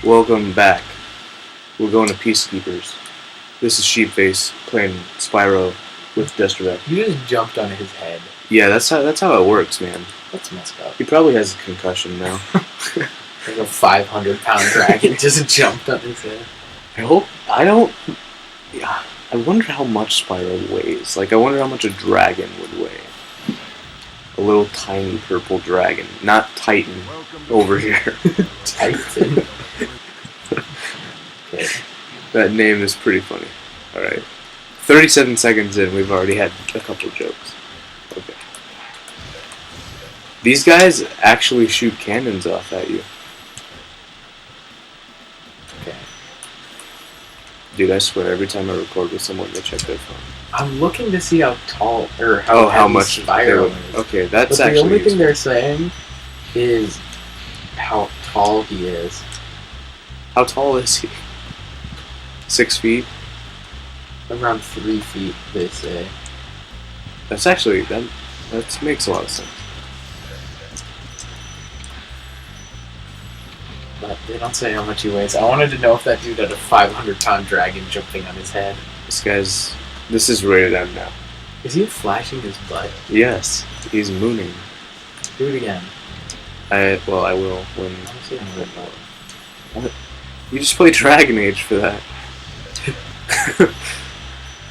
Welcome back. We're going to Peacekeepers. This is Sheepface playing Spyro with Destrovec. You just jumped on his head. Yeah, that's how it works, man. That's messed up. He probably has a concussion now. Like a 500-pound dragon just jumped on his head. I wonder how much Spyro weighs. Like, I wonder how much a dragon would weigh. A little tiny purple dragon. Not Titan over here. Titan. Okay. That name is pretty funny. Alright. 37 seconds in, we've already had a couple jokes. Okay. These guys actually shoot cannons off at you. Okay. Dude, I swear, every time I record with someone, they check their phone. I'm looking to see how tall, or how much Spyro is. Okay, that's but actually the only useful. thing they're saying is how tall he is. How tall is he? 6 feet? Around 3 feet, they say. That's actually, that makes a lot of sense. But they don't say how much he weighs. I wanted to know if that dude had a 500-pound dragon jumping on his head. This is rated M now. Is he flashing his butt? Yes, he's mooning. Do it again. I will when... I don't see him with that. What? You just play Dragon Age for that.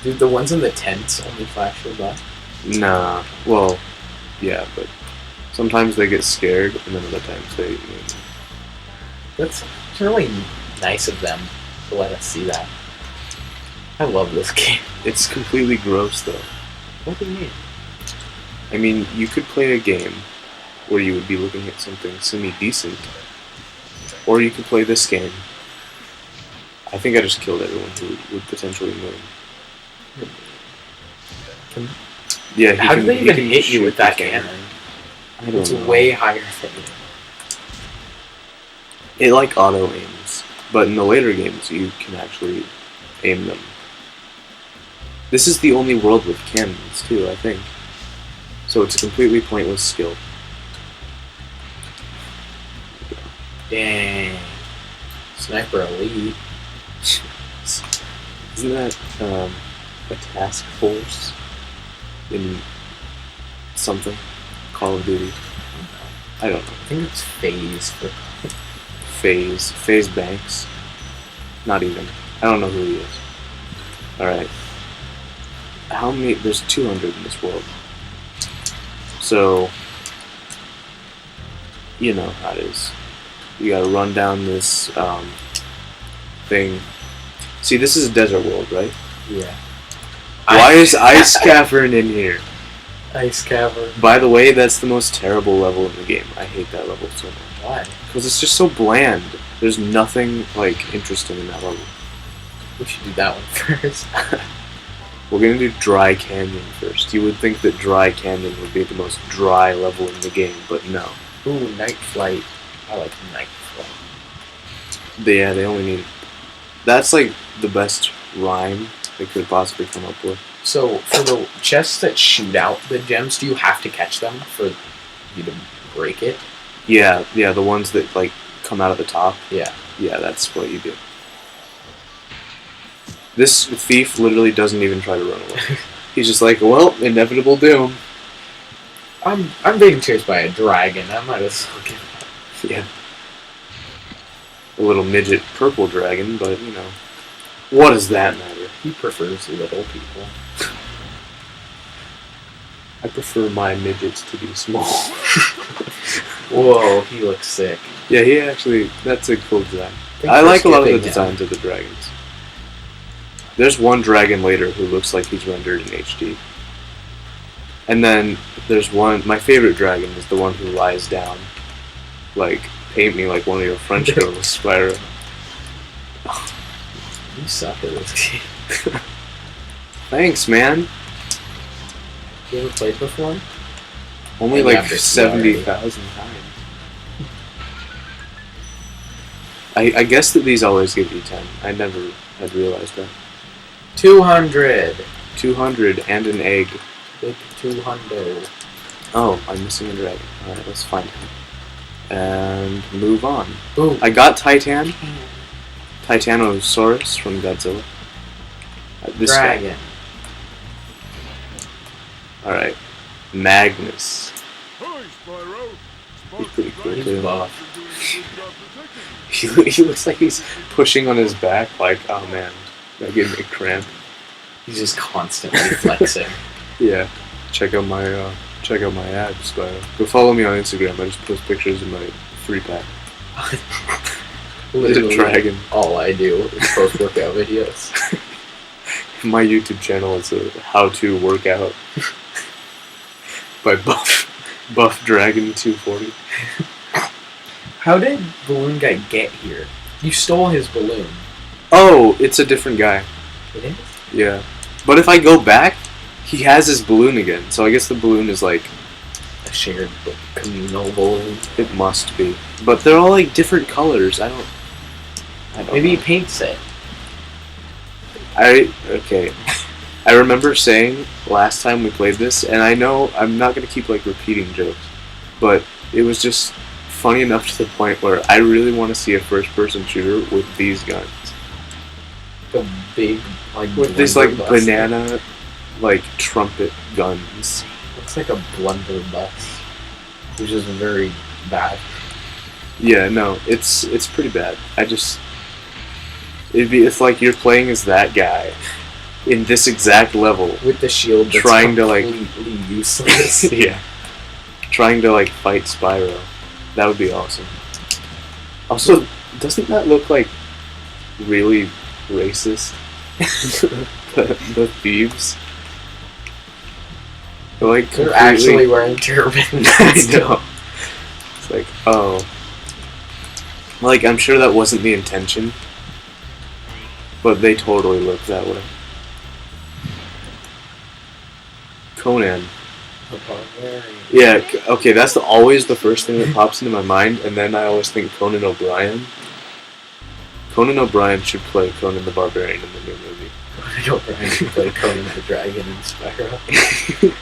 Dude, the ones in the tents only flash their butt? Nah, well, yeah, but sometimes they get scared, and then other times they moon. That's really nice of them to let us see that. I love this game. It's completely gross, though. What do you mean? I mean, you could play a game where you would be looking at something semi-decent, or you could play this game. I think I just killed everyone who would potentially moon. Yeah, how do they even hit you with that cannon? I don't It's know. way higher than you. It like auto aims, but in the later games you can actually aim them. This is the only world with cannons too, I think. So it's a completely pointless skill. Dang. Sniper Elite. Isn't that a task force in something? Call of Duty? I don't know. I think it's Phase for Phase Banks. Not even. I don't know who he is. Alright. How many? There's 200 in this world. So, you know how it is. You gotta run down this thing. See, this is a desert world, right? Yeah. Why is Ice Cavern in here? Ice Cavern. By the way, that's the most terrible level in the game. I hate that level so much. Why? Because it's just so bland. There's nothing, like, interesting in that level. We should do that one first. We're gonna do Dry Canyon first. You would think that Dry Canyon would be the most dry level in the game, but no. Ooh, Night Flight. I like Night Flight. They only need... That's, like, the best rhyme they could possibly come up with. So, for the chests that shoot out the gems, do you have to catch them for you to break it? Yeah, the ones that, like, come out at the top. Yeah. Yeah, that's what you do. This thief literally doesn't even try to run away. He's just like, well, inevitable doom. I'm being chased by a dragon. I might as well give up. Yeah. A little midget purple dragon, but, you know. What does that matter? He prefers little people. I prefer my midgets to be small. Whoa, he looks sick. Yeah, he actually, that's a cool design. Thanks I for like a lot of the skipping designs of the dragons. There's one dragon later who looks like he's rendered in HD. And then there's one, my favorite dragon is the one who lies down. Like, paint me like one of your French girls, Spyro. You suck at this game. Thanks, man. You ever played before? Only Maybe like after 70,000 times. I guess that these always give you 10. I never had realized that. 200! 200 and an egg. Big 200. Oh, I'm missing a dragon. Alright, let's find him. And move on. Boom. I got Titan. Titanosaurus from Godzilla. This Dragon. Alright. Magnus. Hi, Spyro. He's pretty cool He's too. buff. He looks like he's pushing on his back like, oh man, that gave me a cramp. He's just constantly flexing. Yeah. Check out my abs, Spyro. Go follow me on Instagram. I just post pictures of my 3-pack. There's a dragon. All I do is post workout videos. My YouTube channel is a how-to workout by Buff Dragon 240. How did Balloon Guy get here? You stole his balloon. Oh, it's a different guy. It is? Yeah. But if I go back, he has his balloon again. So I guess the balloon is like... A shared communal balloon. It must be. But they're all like different colors. I don't Maybe he know. paints it. Okay. I remember saying last time we played this, and I know I'm not going to keep like repeating jokes, but it was just funny enough to the point where I really want to see a first-person shooter with these guns. The big, like, With these like blunderbuss. banana, like trumpet guns. Looks like a blunderbuss, which is very bad. Yeah, no, it's pretty bad. It's like you're playing as that guy in this exact level. With the shield that's Trying to, like- completely useless. Yeah. Trying to like fight Spyro. That would be awesome. Also, doesn't that look like really racist? the thieves. They're like They're completely- actually wearing turbans. I know. It's like, oh. Like, I'm sure that wasn't the intention. But they totally look that way. Conan. Yeah, okay, that's always the first thing that pops into my mind, and then I always think Conan O'Brien. Conan O'Brien should play Conan the Barbarian in the new movie. Conan O'Brien should play Conan the Dragon in Spyro.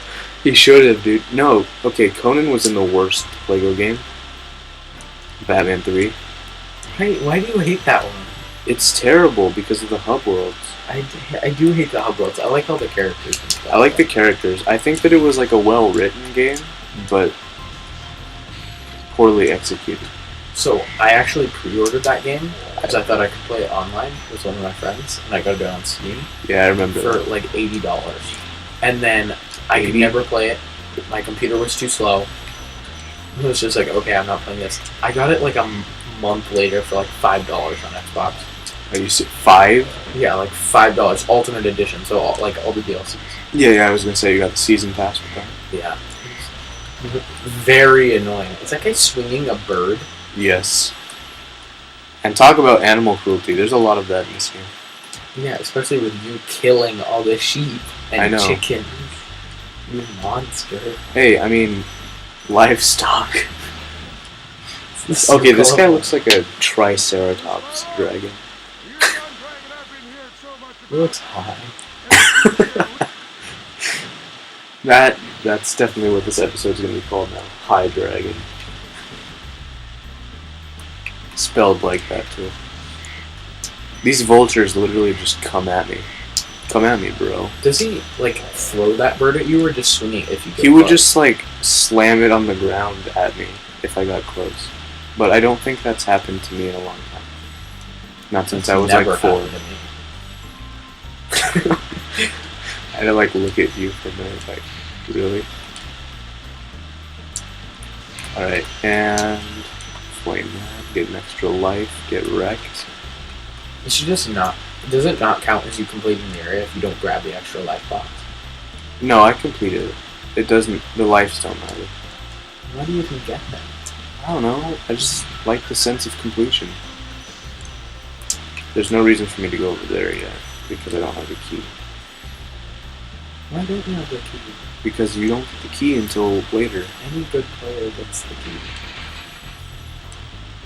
He should have, dude. No, okay, Conan was in the worst Lego game. Batman 3. Why do you hate that one? It's terrible because of the hub worlds. I do hate the hub worlds. I like all the characters and stuff. I like the characters. I think that it was like a well-written game, but poorly executed. So, I actually pre-ordered that game because I thought I could play it online with one of my friends, and I got it on Steam Yeah, I remember for that. like $80. And then I could 80? never play it. My computer was too slow. It was just like, okay, I'm not playing this. I got it like a month later for like $5 on Xbox. Are you 5? Yeah, like $5, Ultimate Edition, so all the DLCs. Yeah, I was gonna say you got the season pass with that. Yeah. Very annoying. Is that guy swinging a bird? Yes. And talk about animal cruelty. There's a lot of that in this game. Yeah, especially with you killing all the sheep and I know. chickens. You monster. Hey, I mean, livestock. It's Okay, so this guy cool. looks like a Triceratops dragon. He looks high. That's definitely what this episode's gonna be called now. High Dragon. Spelled like that too. These vultures literally just come at me. Come at me, bro. Does he, like, throw that bird at you or just swing it if you get He would close? just like slam it on the ground at me if I got close. But I don't think that's happened to me in a long time. Not since I was Never like 4. happened to me. I had to like look at you for a minute, like, really? Alright, and flame that, get an extra life, get wrecked. It should just not... Does it not count as you completing the area if you don't grab the extra life box? No, I completed it. It doesn't, the lives don't matter. Why do you even get them? I don't know, I just like the sense of completion. There's no reason for me to go over there yet, because I don't have the key. Why don't you have the key? Because you don't get the key until later. Any good player gets the key.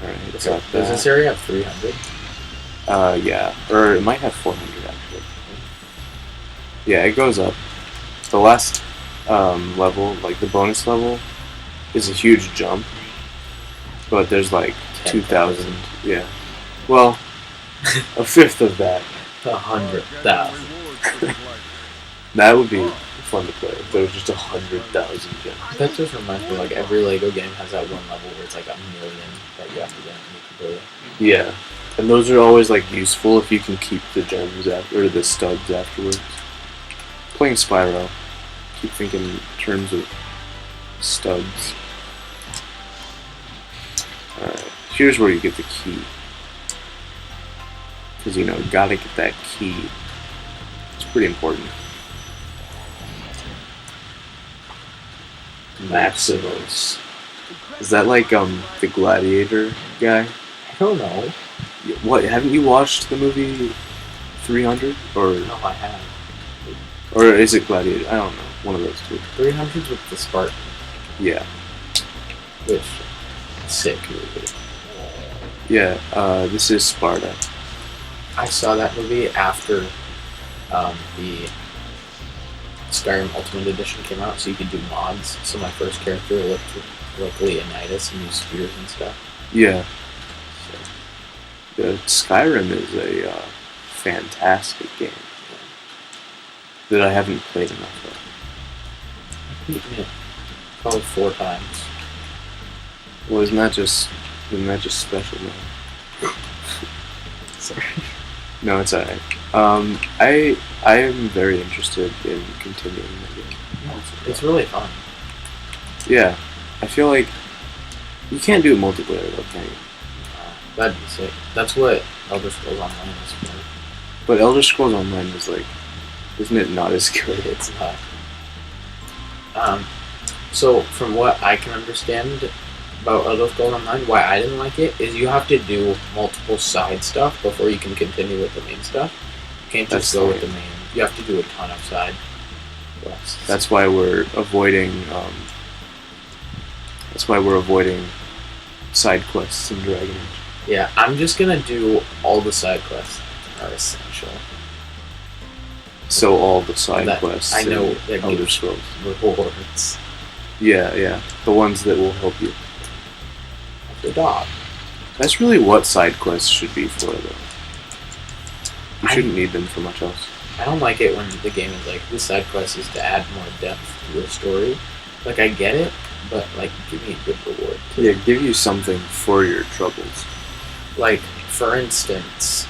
Alright, Does got this that. area have 300? Yeah. Or it might have 400 actually. Yeah, it goes up. The last level, like the bonus level, is a huge jump. But there's like 2,000. Yeah. Well, a fifth of that. 100,000. That would be fun to play if there was just 100,000 gems. That just reminds me, like every Lego game has that one level where it's like 1,000,000 that you have to get and you can play it. Yeah. And those are always like useful if you can keep the gems or the studs afterwards. Playing Spyro, keep thinking in terms of studs. Alright, here's where you get the key. Because, you know, gotta get that key. It's pretty important. Maximals. Is that like, the Gladiator guy? I don't know. What, haven't you watched the movie 300? Or, No, I have. or is it Gladiator? I don't know. One of those two. 300's with the Spartan, Yeah. which sick movie. Yeah, this is Sparta. I saw that movie after the Skyrim Ultimate Edition came out, so you could do mods. So my first character looked like Leonidas and used spears and stuff. Yeah. So, Skyrim is a fantastic game that I haven't played enough of. yeah, probably 4 times. Well, isn't that just special, man? Sorry. No, it's alright. I am very interested in continuing the game. It's really fun. Yeah, I feel like you can't do multiplayer though, can you? That'd be sick. That's what Elder Scrolls Online is for. But Elder Scrolls Online is like, isn't it not as good? It's not. So from what I can understand about Elder Scrolls Online, why I didn't like it is you have to do multiple side stuff before you can continue with the main stuff. You can't just go with the main. You have to do a ton of side quests. That's why we're avoiding. That's why we're avoiding side quests in Dragon Age. Yeah, I'm just gonna do all the side quests that are essential. So all the side That- quests. I know in that Elder gives Scrolls. rewards. Yeah, the ones that will help you. The dog. That's really what side quests should be for, though. You I- shouldn't need them for much else. I don't like it when the game is like, this side quest is to add more depth to the story. Like, I get it, but, like, give me a good reward, too. Yeah, give you something for your troubles. Like, for instance,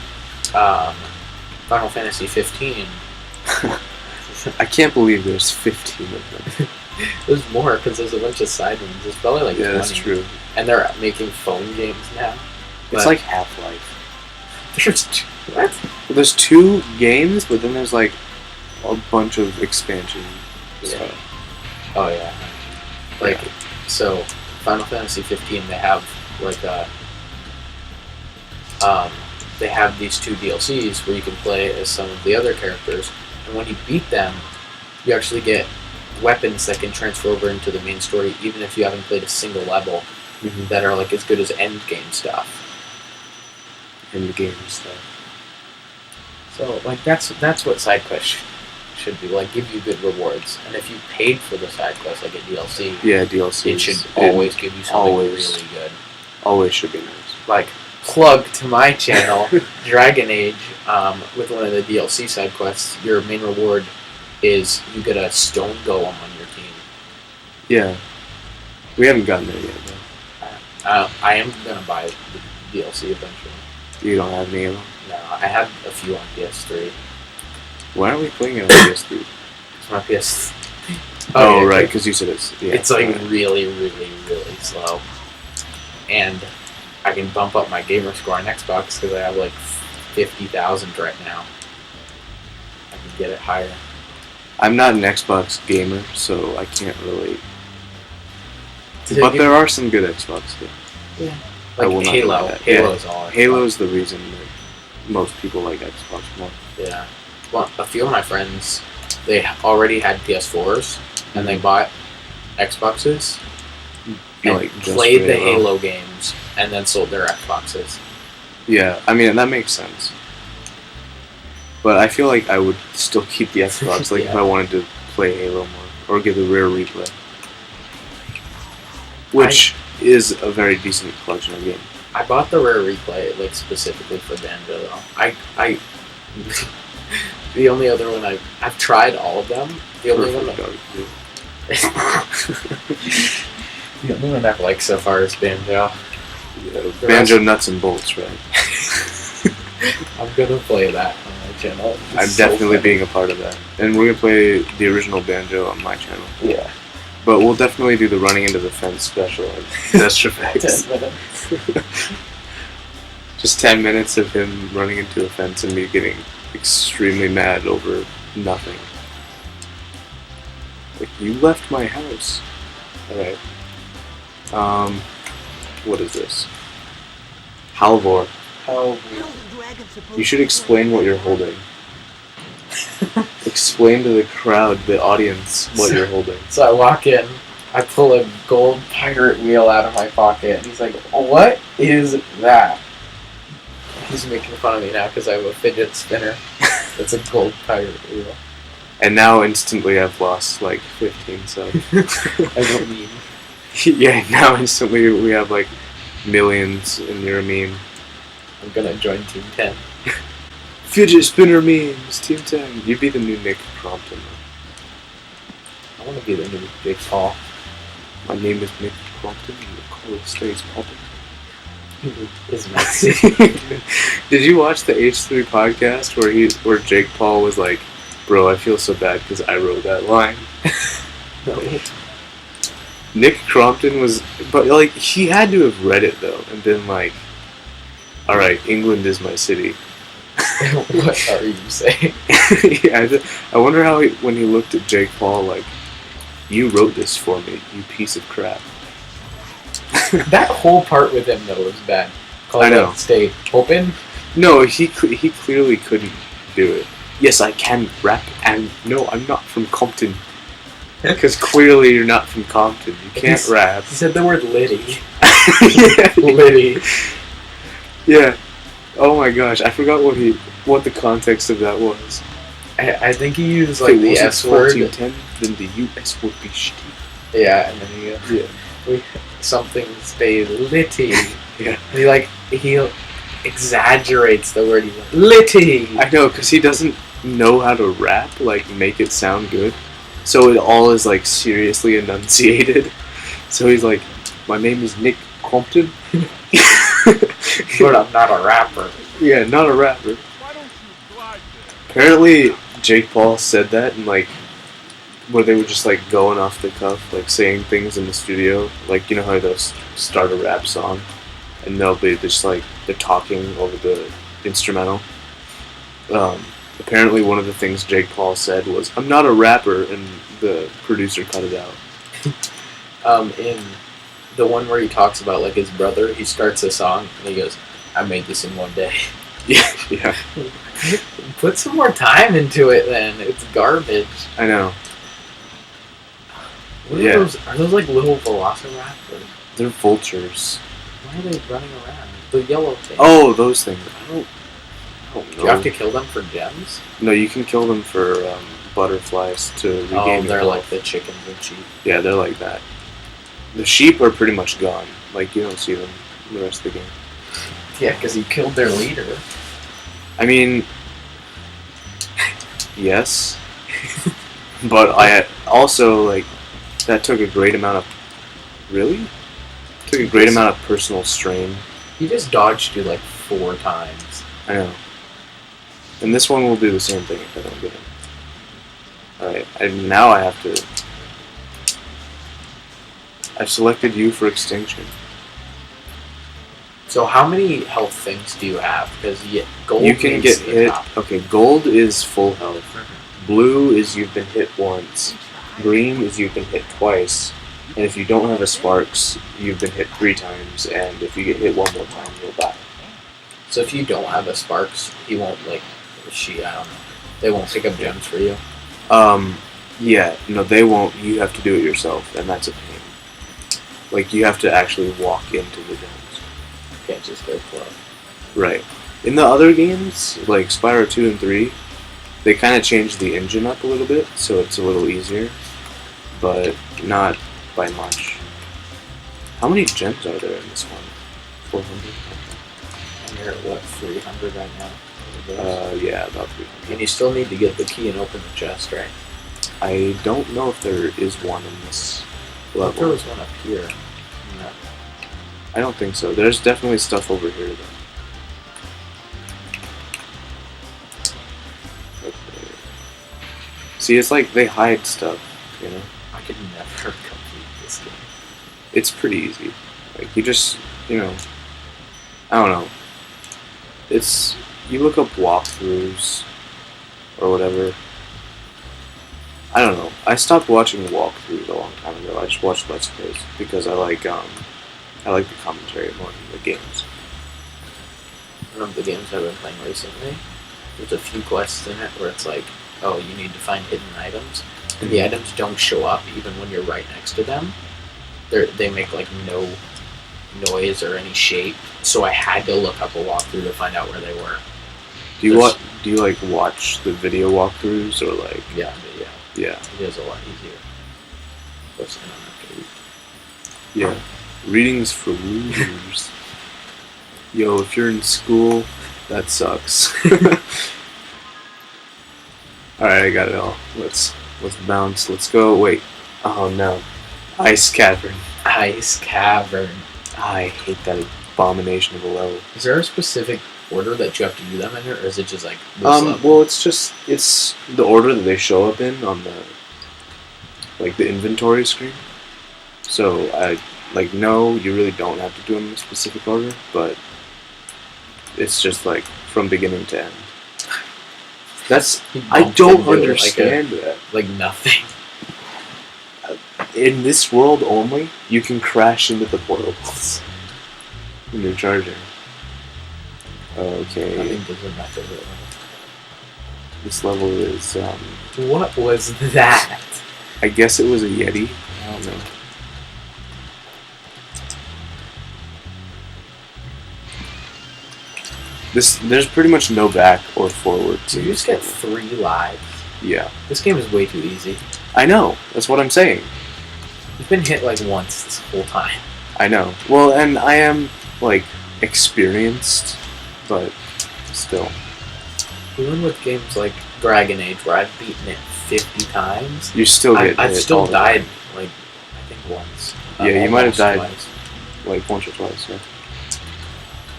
Final Fantasy 15. I can't believe there's 15 of them. There's more, because there's a bunch of side ones. There's probably, like, Yeah, 20. that's true. And they're making phone games now. It's But like Half-Life. What? Well, there's 2 games, but then there's like a bunch of expansion stuff. Oh, yeah. Like, Yeah. so, Final Fantasy 15, they have, like, they have these 2 DLCs where you can play as some of the other characters, and when you beat them, you actually get weapons that can transfer over into the main story, even if you haven't played a single level, Mm-hmm. that are, like, as good as endgame stuff. In the game stuff. So, like, that's what side quests should be. Like, give you good rewards. And if you paid for the side quest, like a DLC, Yeah, DLC. it should always give you something always. really good. Always should be nice. Like, plug to my channel, Dragon Age, with one of the DLC side quests, your main reward is you get a stone golem on your team. Yeah. We haven't gotten there yet, though. I am going to buy the DLC eventually. You don't have any of them? No, I have a few on PS3. Why aren't we playing it on PS3? It's my PS. Oh, yeah, right, because you said it's... Yeah, It's like right. really, really, really slow. And I can bump up my gamer score on Xbox because I have like 50,000 right now. I can get it higher. I'm not an Xbox gamer, so I can't relate. Did it But give- there are some good Xbox games. Yeah. I will Like not Halo. deny that. Halo's all. Halo's the reason that most people like Xbox more. Yeah. Well, a few of my friends, they already had PS4s and they bought Xboxes and Like, just played for the Halo games and then sold their Xboxes. Yeah, I mean, that makes sense. But I feel like I would still keep the Xbox, like, if Yeah. I wanted to play Halo more. or get the rare replay, which is a very decent collection of games. I bought the rare replay like specifically for Banjo though. I the only other one I've tried all of them. The only one the only one I've liked so far is Banjo. Yeah, Banjo Nuts and Bolts, right? I'm gonna play that on my channel. I'm definitely being a part of that, and we're gonna play the original Banjo on my channel. Yeah. But we'll definitely do the running into the fence special on Destrovec. 10 minutes. Just 10 minutes of him running into a fence and me getting extremely mad over nothing. Like, you left my house. Alright. What is this? Halvor. You should explain what you're holding. Explain to the crowd, the audience, what you're holding. So I walk in, I pull a gold pirate wheel out of my pocket, and he's like, "What is that?" He's making fun of me now because I have a fidget spinner. It's a gold pirate wheel. And now instantly I've lost like 15 subs. I don't mean. Yeah, now instantly we have like millions and you're a meme. I'm gonna join Team 10. Fidget spinner memes, Team 10. You'd be the new Nick Crompton. I want to be the new Big Paul. My name is Nick Crompton and the color stays popping. Is Maxi. Did you watch the H3 podcast where Jake Paul was like, "Bro, I feel so bad because I wrote that line." No. Nick Crompton was, but like he had to have read it though and been like, "All right, England is my city." What are you saying? Yeah, I wonder how when he looked at Jake Paul, like, "You wrote this for me, you piece of crap." That whole part with him though was bad. I know. Stay open. No, he clearly couldn't do it. Yes, I can rap, and no, I'm not from Compton. Because clearly you're not from Compton. You can't rap. He said the word litty. Yeah. Litty. Yeah. Oh my gosh, I forgot what the context of that was. I think he used like the S word. 1410, then the US would be shitty. Yeah, and then he something stay litty. Yeah. And he exaggerates the word. He's like, litty. I know, because he doesn't know how to rap, like make it sound good. So it all is like seriously enunciated. So he's like, "My name is Nick Crompton." But I'm not a rapper. Yeah, not a rapper. Apparently, Jake Paul said that in like where they were just like going off the cuff, like saying things in the studio. Like, you know how they'll start a rap song and they'll be just like they're talking over the instrumental. Apparently, one of the things Jake Paul said was, "I'm not a rapper," and the producer cut it out. In the one where he talks about like his brother, he starts a song and he goes, "I made this in one day." Yeah. Put some more time into it then. It's garbage. I know. What are those? Are those like little velociraptors? They're vultures. Why are they running around? The yellow thing. Oh, those things. I don't know. Do you have to kill them for gems? No, you can kill them for butterflies to regain they're health. like the chickens and sheep. Yeah, they're like that. The sheep are pretty much gone. Like, you don't see them in the rest of the game. Yeah, because you killed their leader. I mean, yes. But I also, like, that took a great amount of... Really? Took a great amount of personal strain. He just dodged you like 4 times. I know. And this one will do the same thing if I don't get him. Alright, and now I have to... I've selected you for extinction. So how many health things do you have? Because gold You can get hit... top. Okay, gold is full health. Blue is you've been hit once. Green is you've been hit twice. And if you don't have a Sparks, you've been hit 3 times. And if you get hit one more time, you'll die. So if you don't have a Sparks, he won't like... I don't know. They won't pick up gems for you? Yeah, no, they won't. You have to do it yourself, and that's a pain. Like, you have to actually walk into the gems. You can't just go for it. Right. In the other games, like Spyro 2 and 3, they kind of changed the engine up a little bit, so it's a little easier. but not by much. How many gems are there in this one? 400. And you're at what, 300 right now? Yeah, about 300. And you still need to get the key and open the chest, right? I don't know if there is one in this I thought there level. was one up here. No. I don't think so. There's definitely stuff over here, though. Okay. See, it's like they hide stuff, you know? I could never complete this game. It's pretty easy. Like, you just, you know... I don't know. It's... You look up walkthroughs, or whatever. I don't know. I stopped watching walkthroughs a long time ago. I just watched Let's Plays, because I like the commentary more than the games. One of the games I've been playing recently, there's a few quests in it where it's like, oh, you need to find hidden items, and the items don't show up even when you're right next to them. They make like no noise or any shape, so I had to look up a walkthrough to find out where they were. Do you like watch the video walkthroughs or like? Yeah. Yeah. It is a lot easier. Plus, I don't have to read. Yeah. Readings for losers. Yo, if you're in school, that sucks. Alright, I got it all. Let's bounce. Let's go. Wait. Oh no. Ice cavern. Ice cavern. I hate that abomination of a level. Is there a specific order that you have to do them in, or is it just like this level? Well, it's the order that they show up in on the inventory screen. So no, you really don't have to do them in a specific order, but it's just like from beginning to end. I don't understand that. Like nothing. In this world only, you can crash into the portals when you're charging. Okay. I think there's a method. This level is What was that? I guess it was a Yeti. I don't know. There's pretty much no back or forward. So you just get 3 lives. Yeah. This game is way too easy. I know. That's what I'm saying. You've been hit like once this whole time. I know. Well, and I am like experienced, but still. Even with games like Dragon Age, where I've beaten it 50 times, You still get. I've hit still all the time. died like I think once. Yeah, you might have Almost died twice. like once or twice. Yeah.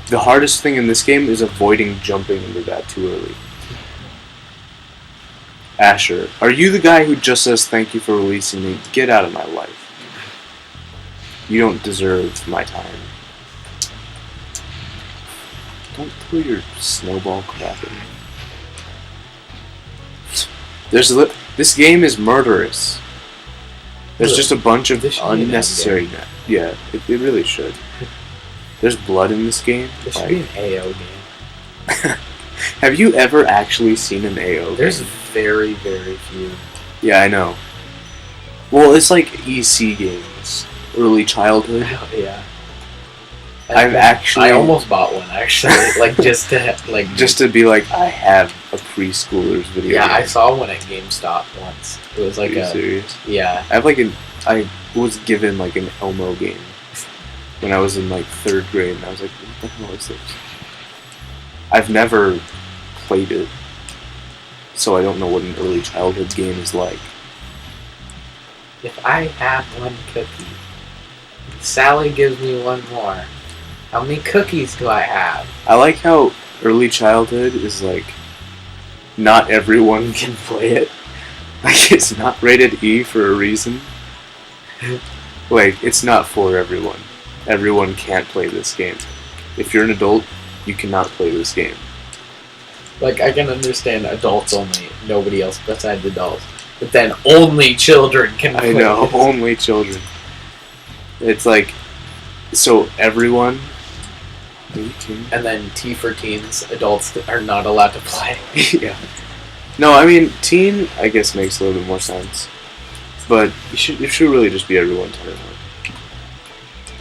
The hardest thing in this game is avoiding jumping into that too early. Asher, are you the guy who just says thank you for releasing me? Get out of my life. You don't deserve my time. Don't throw your snowball crap at me. This game is murderous. There's Really? just a bunch of This should be an unnecessary... Yeah, it really should. There's blood in this game. This should be an AO game. Have you ever actually seen an AO There's game? very, very few. Yeah, I know. Well, it's like EC games. Early childhood. Yeah. I almost bought one actually, like just to be like, I have a preschooler's video Yeah, game. I saw one at GameStop once. It was like Are you serious? Yeah. I was given like an Elmo game when I was in like 3rd grade, and I was like, what the hell is this? I've never played it, so I don't know what an early childhood game is like. If I have one cookie, Sally gives me one more. How many cookies do I have? I like how early childhood is like, not everyone can play it. Like, it's not rated E for a reason. Like, it's not for everyone. Everyone can't play this game. If you're an adult, you cannot play this game. Like, I can understand adults only, nobody else besides adults. But then only children can play I know, this. only children. It's like, so everyone... 18? And then T for teens, adults are not allowed to play. Yeah. No, I mean, teen, I guess, makes a little bit more sense. But it should really just be everyone 10 and up.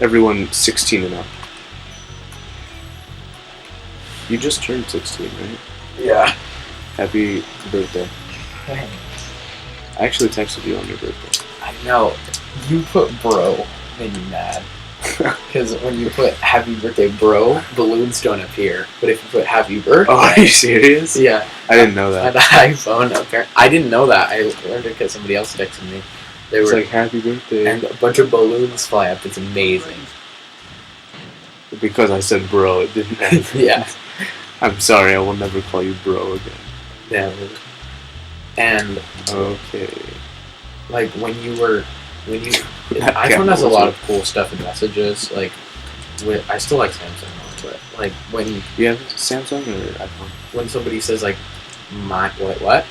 Everyone 16 and up. You just turned 16, right? Yeah. Happy birthday. I actually texted you on your birthday. I know. You put bro, made me mad. Because when you put happy birthday bro, balloons don't appear. But if you put happy birthday... Oh, are you serious? Yeah. I didn't know that. On the iPhone, apparently. I didn't know that. I learned it because somebody else texted me. It's like happy birthday. And a bunch of balloons fly up. It's amazing. Because I said bro, it didn't happen. Yeah. I'm sorry, I will never call you bro again. Never. And... Okay. Like, iPhone has a lot of cool stuff in messages. Like, I still like Samsung, but like when you have Samsung or iPhone? When somebody says like, what?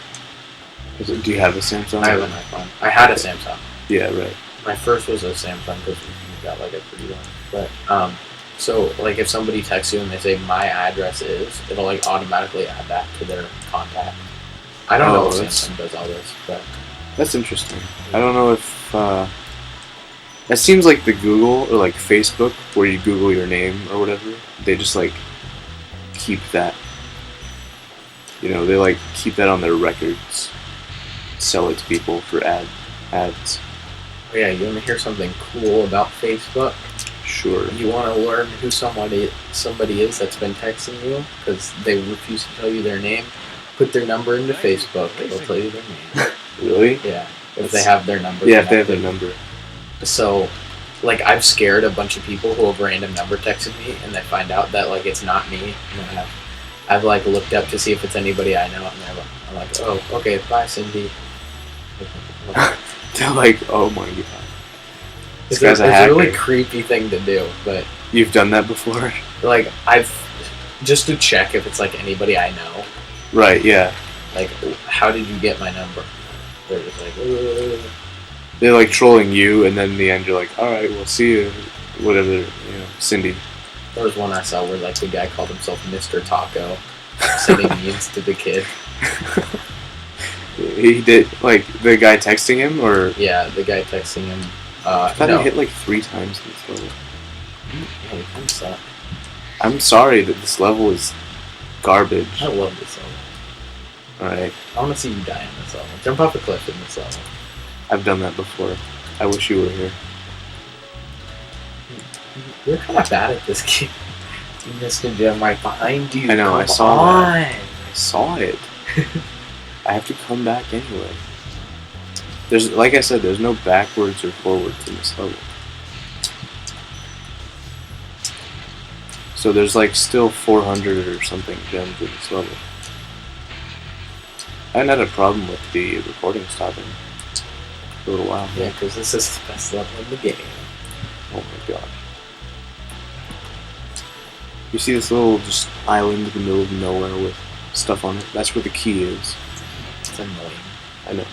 Do you have a Samsung? I have an iPhone. I had a Samsung. Yeah, right. My first was a Samsung because we got like a pretty one. But so like if somebody texts you and they say my address is, it'll like automatically add that to their contact. I don't know if Samsung does all this, but that's interesting. I don't know if it seems like the Google or like Facebook, where you Google your name or whatever, they just like keep that. You know, they like keep that on their records, sell it to people for ads. Oh yeah, you want to hear something cool about Facebook? Sure. You want to learn who somebody is that's been texting you because they refuse to tell you their name? Put their number into Facebook. It'll tell you their name. Really? Yeah. If they have their number. Yeah, if they have their number. So, like, I've scared a bunch of people who have random number texted me, and they find out that like it's not me. And then I've like looked up to see if it's anybody I know, and I'm like, oh, okay, bye, Cindy. They're like, oh my god. It's a really creepy thing to do, but you've done that before. Like just to check if it's like anybody I know. Right. Yeah. Like, how did you get my number? They're just like, ugh. They're like trolling you, and then in the end you're like, all right, we'll see you. Whatever, Cindy. There was one I saw where like the guy called himself Mr. Taco, sending memes to the kid. He did, like, the guy texting him, or? Yeah, the guy texting him. I thought he hit like 3 times in this level. Yeah, he kind of sucked. I'm sorry that this level is garbage. I love this level. Alright. I want to see you die in this level. Jump off a cliff in this level. I've done that before. I wish you were here. You're kind of bad at this game. You missed a gem right behind you. I know, I saw that. I saw it. I have to come back anyway. There's, like I said, there's no backwards or forwards in this level. So there's like still 400 or something gems in this level. I hadn't had a problem with the recording stopping for a little while. Yeah, because this is the best level in the game. Oh my god. You see this little just island in the middle of nowhere with stuff on it? That's where the key is. It's annoying. I know.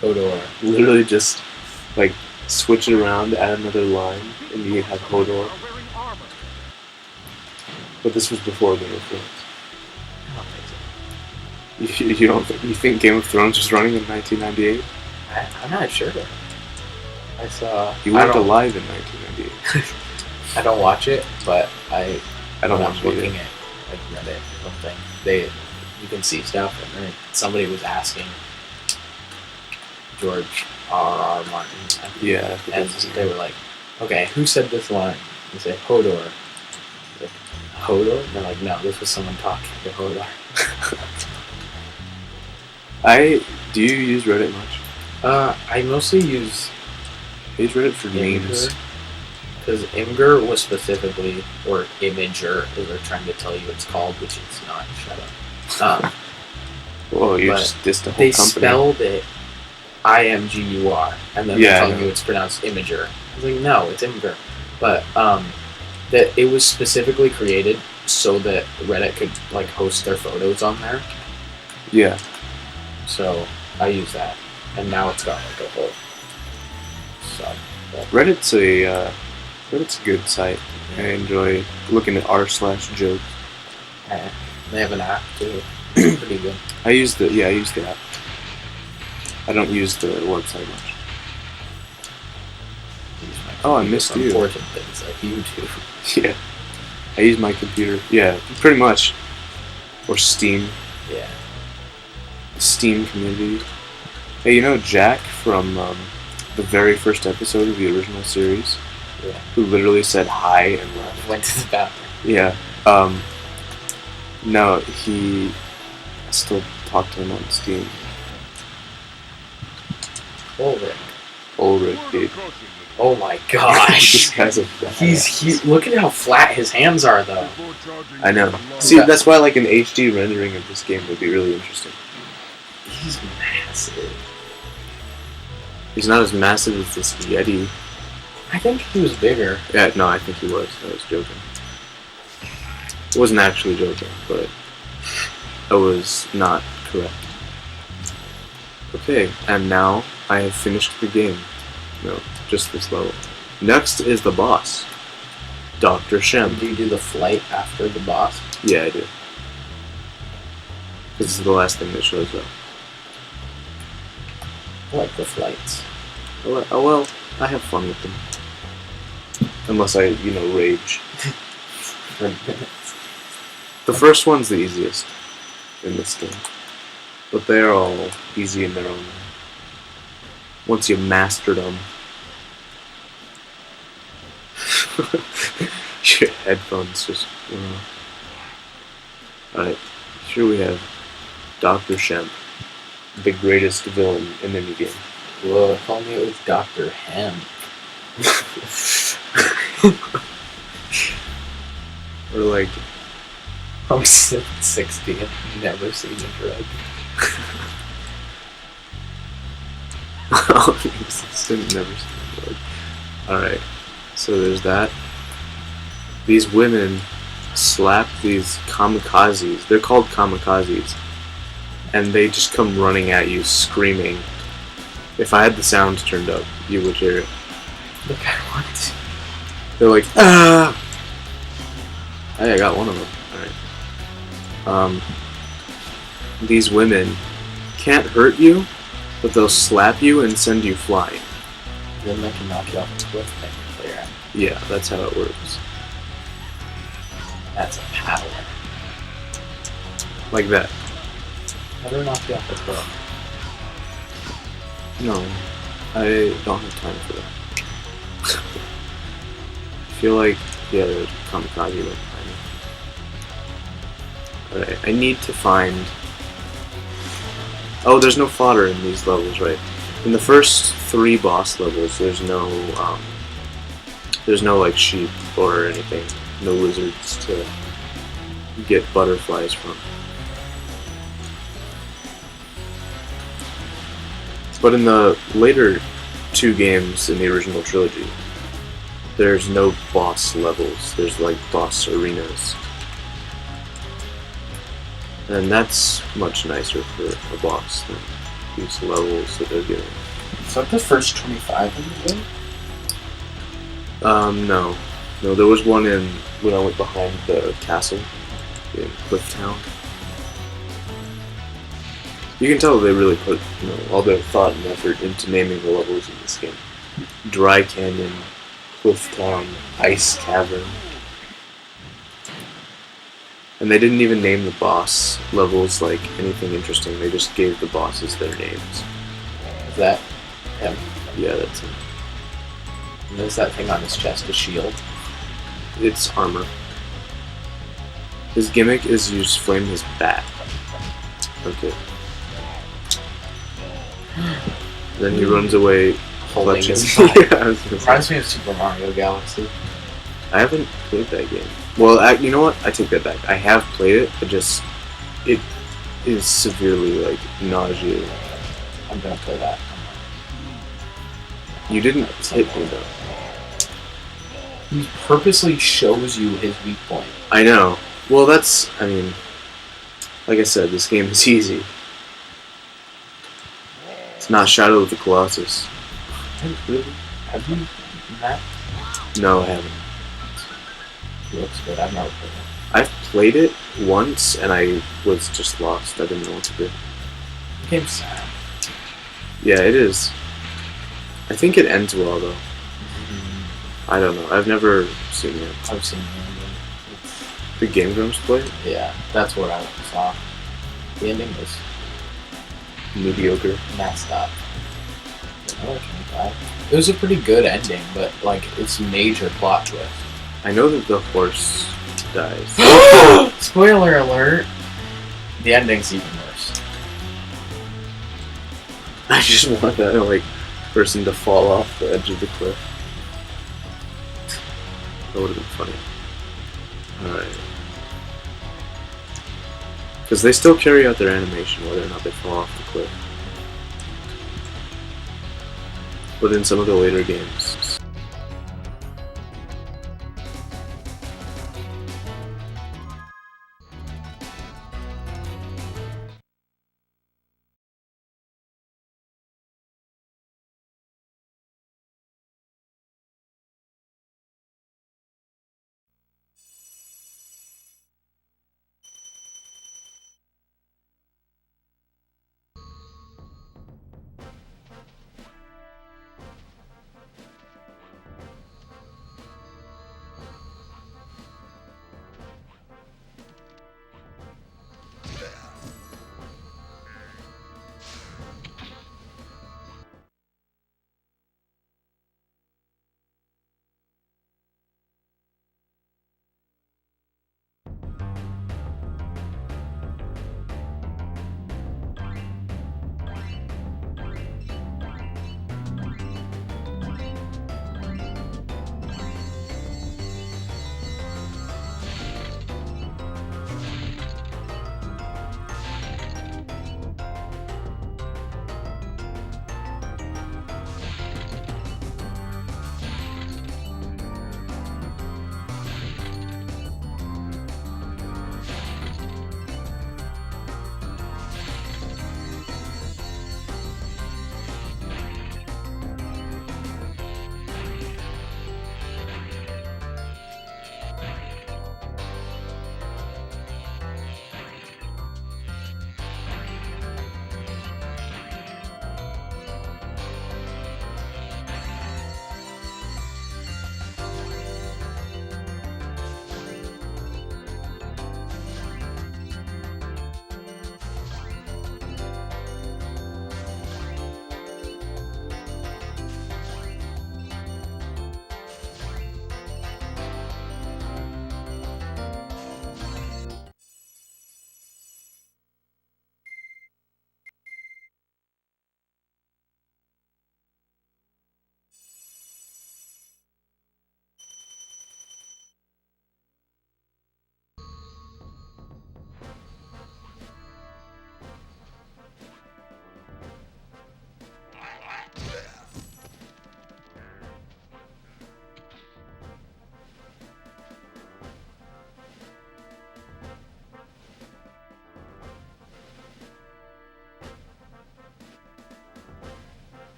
Hodor. Literally just, like, switch it around, add another line, and you have Hodor. But this was before Game of Thrones. I don't think so. You think Game of Thrones was running in 1998? I'm not sure. I saw... You weren't alive in 1998. I don't watch it, but I don't watch it looking at like Reddit or something. You can see stuff, and then somebody was asking George R.R. Martin. Yeah. And they were like, okay, who said this line? They say Hodor. Like, Hodor? And they're like, no, this was someone talking to Hodor. Do you use Reddit much? I mostly use... I use Reddit for memes. Because Imgur was specifically, or Imager, as they're trying to tell you it's called, which it's not. Shut up. Whoa, you just dissed the whole they company. They spelled it Imgur, and then they're telling you it's pronounced Imager. I was like, no, it's Imgur. But that it was specifically created so that Reddit could like host their photos on there. Yeah. So I use that, and now it's got like a whole sub. Reddit's a good site. I enjoy looking at r/jokes. They have an app too. It's pretty good. I use the app. I don't use the website much. Oh, I missed you. Important things like YouTube. Yeah. I use my computer. Yeah, pretty much. Or Steam. Yeah. Steam community. Hey, you know Jack from the very first episode of the original series, Yeah. who literally said hi and left. Went to the bathroom. Yeah. No, I still talk to him on Steam. Ulrich, dude. Oh my gosh. This guy's a He's look at how flat his hands are though. I know. See, that's why like an HD rendering of this game would be really interesting. He's massive. He's not as massive as this Yeti. I think he was bigger. Yeah, no, I think he was. I was joking. I wasn't actually joking, but I was not correct. Okay, and now I have finished the game. No, just this level. Next is the boss, Dr. Shem. Do you do the flight after the boss? Yeah, I do. This is the last thing that shows up. I like the flights. Oh well, I have fun with them. Unless I, rage. For minutes. The first one's the easiest in this game. But they're all easy in their own way. Once you mastered them. Your headphones just... Alright, here we have Dr. Shem, the greatest villain in any game. Whoa, if only it was Dr. Hem. Or like... I'm 60 and never seen a drug. Never seen a drug. Alright, so there's that. These women slap these kamikazes. They're called kamikazes. And they just come running at you, screaming. If I had the sound turned up, you would hear it. Look at what? They're like, ah! Hey, I got one of them. Alright. These women can't hurt you, but they'll slap you and send you flying. Then they can knock you off a cliff thing and clear out. Yeah, that's how it works. That's a power. Like that. Never knock you off a cliff. No, I don't have time for that. I feel like the other kamikaze went behind me. Alright, I need to find... Oh, there's no fodder in these levels, right? In the first 3 boss levels, there's no like sheep or anything. No lizards to get butterflies from. But in the later 2 games in the original trilogy, there's no boss levels. There's like boss arenas. And that's much nicer for a boss than these levels that they're giving. Is that the first 25 in the game? No. No, there was one when I went behind the castle in Clifftown. You can tell they really put all their thought and effort into naming the levels in this game. Dry Canyon, Clifftown, Ice Cavern. And they didn't even name the boss levels like anything interesting. They just gave the bosses their names. Is that him? Yeah, that's him. And there's that thing on his chest, a shield. It's armor. His gimmick is you just flame his bat. Okay. Then he runs away Holding clutching. his side. Yeah, I was gonna say. Reminds me of Super Mario Galaxy. I haven't played that game. Well, you know what? I take that back. I have played it, but it is severely like nauseating. I'm gonna play that. You didn't hit me though. He purposely shows you his weak point. I know. Well, like I said, this game is easy. It's not Shadow of the Colossus. Have you met? No, I haven't. It looks good. I've never played it. I've played it once and I was just lost. I didn't know what to do. The game's sad. Yeah, it is. I think it ends well though. I don't know. I've never seen it. I've seen it. The Game Grumps play it? Yeah, that's what I saw. The ending was mediocre. Messed up. Another 25. It was a pretty good ending, but like it's a major plot twist. I know that the horse dies. Spoiler alert. The ending's even worse. I just want that like person to fall off the edge of the cliff. That would have been funny. Alright. Because they still carry out their animation whether or not they fall off the cliff. But in some of the later games,